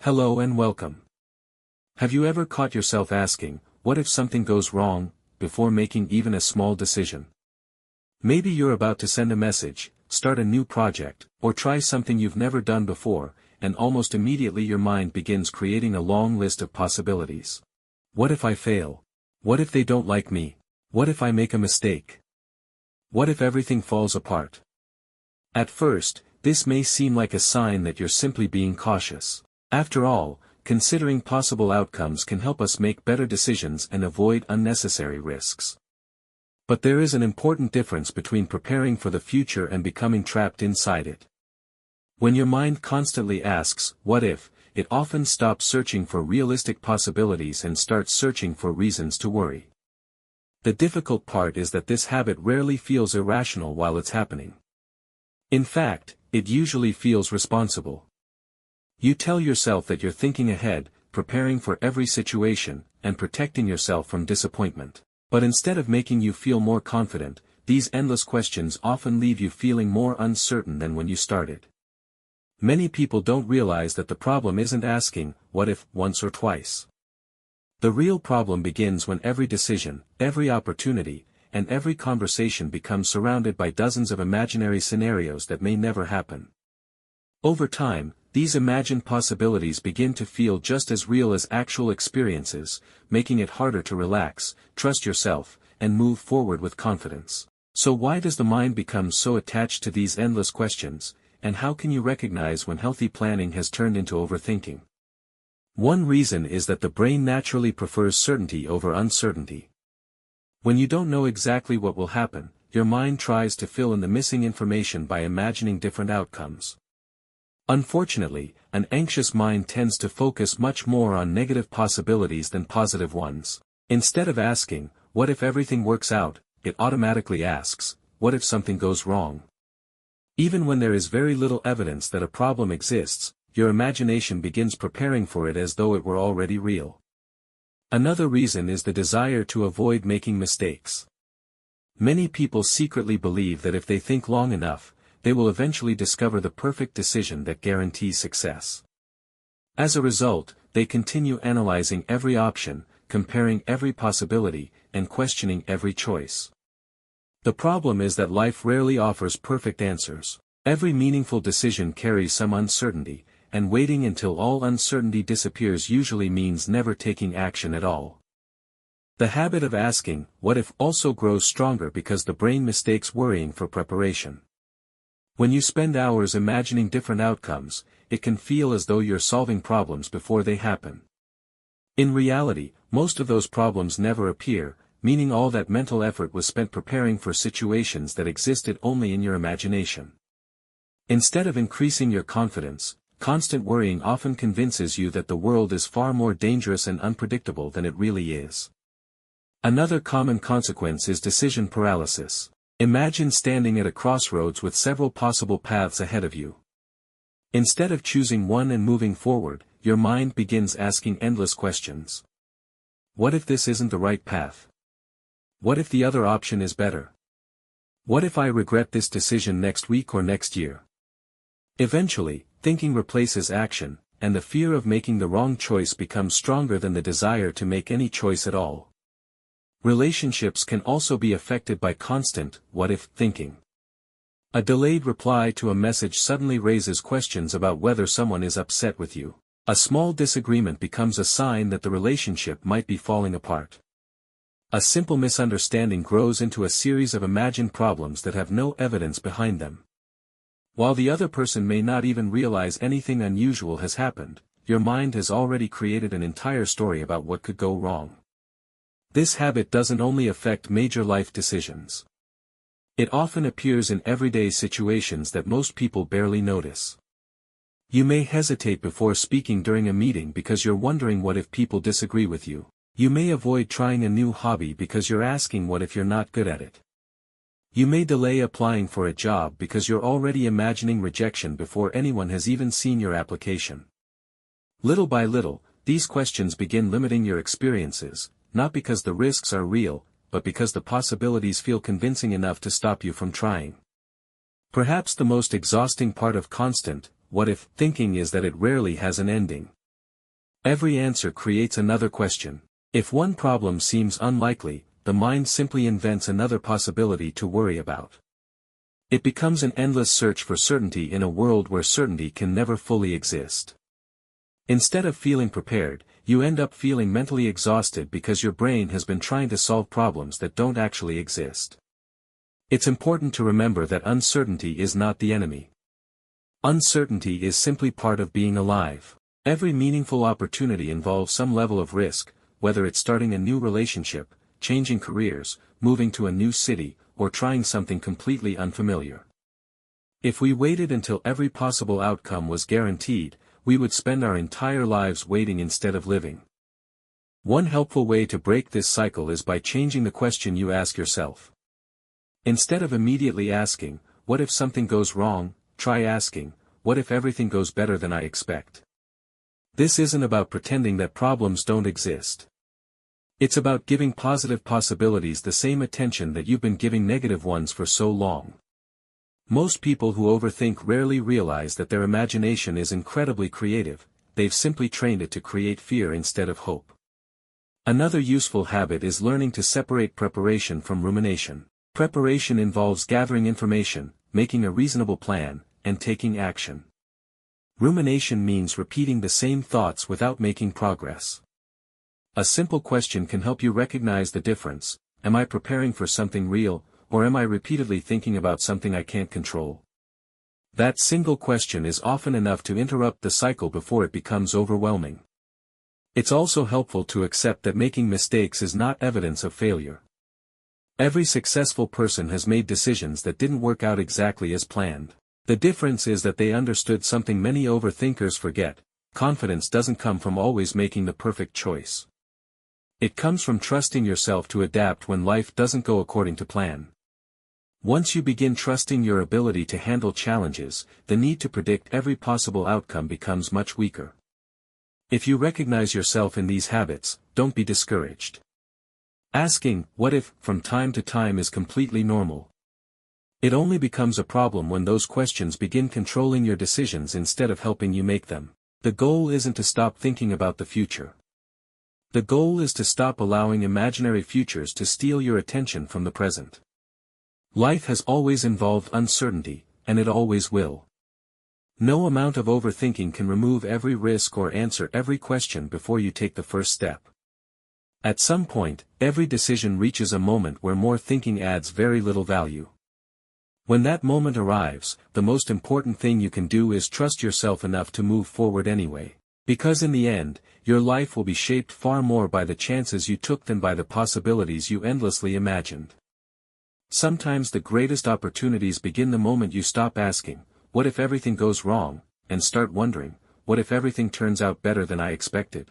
Hello and welcome. Have you ever caught yourself asking, what if something goes wrong, before making even a small decision? Maybe you're about to send a message, start a new project, or try something you've never done before, and almost immediately your mind begins creating a long list of possibilities. What if I fail? What if they don't like me? What if I make a mistake? What if everything falls apart? At first, this may seem like a sign that you're simply being cautious. After all, considering possible outcomes can help us make better decisions and avoid unnecessary risks. But there is an important difference between preparing for the future and becoming trapped inside it. When your mind constantly asks, what if, it often stops searching for realistic possibilities and starts searching for reasons to worry. The difficult part is that this habit rarely feels irrational while it's happening. In fact, it usually feels responsible. You tell yourself that you're thinking ahead, preparing for every situation, and protecting yourself from disappointment. But instead of making you feel more confident, these endless questions often leave you feeling more uncertain than when you started. Many people don't realize that the problem isn't asking, what if, once or twice. The real problem begins when every decision, every opportunity, and every conversation becomes surrounded by dozens of imaginary scenarios that may never happen. Over time, these imagined possibilities begin to feel just as real as actual experiences, making it harder to relax, trust yourself, and move forward with confidence. So why does the mind become so attached to these endless questions, and how can you recognize when healthy planning has turned into overthinking? One reason is that the brain naturally prefers certainty over uncertainty. When you don't know exactly what will happen, your mind tries to fill in the missing information by imagining different outcomes. Unfortunately, an anxious mind tends to focus much more on negative possibilities than positive ones. Instead of asking, what if everything works out, it automatically asks, what if something goes wrong? Even when there is very little evidence that a problem exists, your imagination begins preparing for it as though it were already real. Another reason is the desire to avoid making mistakes. Many people secretly believe that if they think long enough, they will eventually discover the perfect decision that guarantees success. As a result, they continue analyzing every option, comparing every possibility, and questioning every choice. The problem is that life rarely offers perfect answers. Every meaningful decision carries some uncertainty, and waiting until all uncertainty disappears usually means never taking action at all. The habit of asking, what if, also grows stronger because the brain mistakes worrying for preparation. When you spend hours imagining different outcomes, it can feel as though you're solving problems before they happen. In reality, most of those problems never appear, meaning all that mental effort was spent preparing for situations that existed only in your imagination. Instead of increasing your confidence, constant worrying often convinces you that the world is far more dangerous and unpredictable than it really is. Another common consequence is decision paralysis. Imagine standing at a crossroads with several possible paths ahead of you. Instead of choosing one and moving forward, your mind begins asking endless questions. What if this isn't the right path? What if the other option is better? What if I regret this decision next week or next year? Eventually, thinking replaces action, and the fear of making the wrong choice becomes stronger than the desire to make any choice at all. Relationships can also be affected by constant, what-if, thinking. A delayed reply to a message suddenly raises questions about whether someone is upset with you. A small disagreement becomes a sign that the relationship might be falling apart. A simple misunderstanding grows into a series of imagined problems that have no evidence behind them. While the other person may not even realize anything unusual has happened, your mind has already created an entire story about what could go wrong. This habit doesn't only affect major life decisions. It often appears in everyday situations that most people barely notice. You may hesitate before speaking during a meeting because you're wondering what if people disagree with you. You may avoid trying a new hobby because you're asking what if you're not good at it. You may delay applying for a job because you're already imagining rejection before anyone has even seen your application. Little by little, these questions begin limiting your experiences, not because the risks are real, but because the possibilities feel convincing enough to stop you from trying. Perhaps the most exhausting part of constant, what if, thinking is that it rarely has an ending. Every answer creates another question. If one problem seems unlikely, the mind simply invents another possibility to worry about. It becomes an endless search for certainty in a world where certainty can never fully exist. Instead of feeling prepared, you end up feeling mentally exhausted because your brain has been trying to solve problems that don't actually exist. It's important to remember that uncertainty is not the enemy. Uncertainty is simply part of being alive. Every meaningful opportunity involves some level of risk, whether it's starting a new relationship, changing careers, moving to a new city, or trying something completely unfamiliar. If we waited until every possible outcome was guaranteed, we would spend our entire lives waiting instead of living. One helpful way to break this cycle is by changing the question you ask yourself. Instead of immediately asking, "What if something goes wrong?" try asking, "What if everything goes better than I expect?" This isn't about pretending that problems don't exist. It's about giving positive possibilities the same attention that you've been giving negative ones for so long. Most people who overthink rarely realize that their imagination is incredibly creative, they've simply trained it to create fear instead of hope. Another useful habit is learning to separate preparation from rumination. Preparation involves gathering information, making a reasonable plan, and taking action. Rumination means repeating the same thoughts without making progress. A simple question can help you recognize the difference: am I preparing for something real, or am I repeatedly thinking about something I can't control? That single question is often enough to interrupt the cycle before it becomes overwhelming. It's also helpful to accept that making mistakes is not evidence of failure. Every successful person has made decisions that didn't work out exactly as planned. The difference is that they understood something many overthinkers forget: confidence doesn't come from always making the perfect choice. It comes from trusting yourself to adapt when life doesn't go according to plan. Once you begin trusting your ability to handle challenges, the need to predict every possible outcome becomes much weaker. If you recognize yourself in these habits, don't be discouraged. Asking, "What if?" from time to time is completely normal. It only becomes a problem when those questions begin controlling your decisions instead of helping you make them. The goal isn't to stop thinking about the future. The goal is to stop allowing imaginary futures to steal your attention from the present. Life has always involved uncertainty, and it always will. No amount of overthinking can remove every risk or answer every question before you take the first step. At some point, every decision reaches a moment where more thinking adds very little value. When that moment arrives, the most important thing you can do is trust yourself enough to move forward anyway. Because in the end, your life will be shaped far more by the chances you took than by the possibilities you endlessly imagined. Sometimes the greatest opportunities begin the moment you stop asking, "What if everything goes wrong?" and start wondering, "What if everything turns out better than I expected?"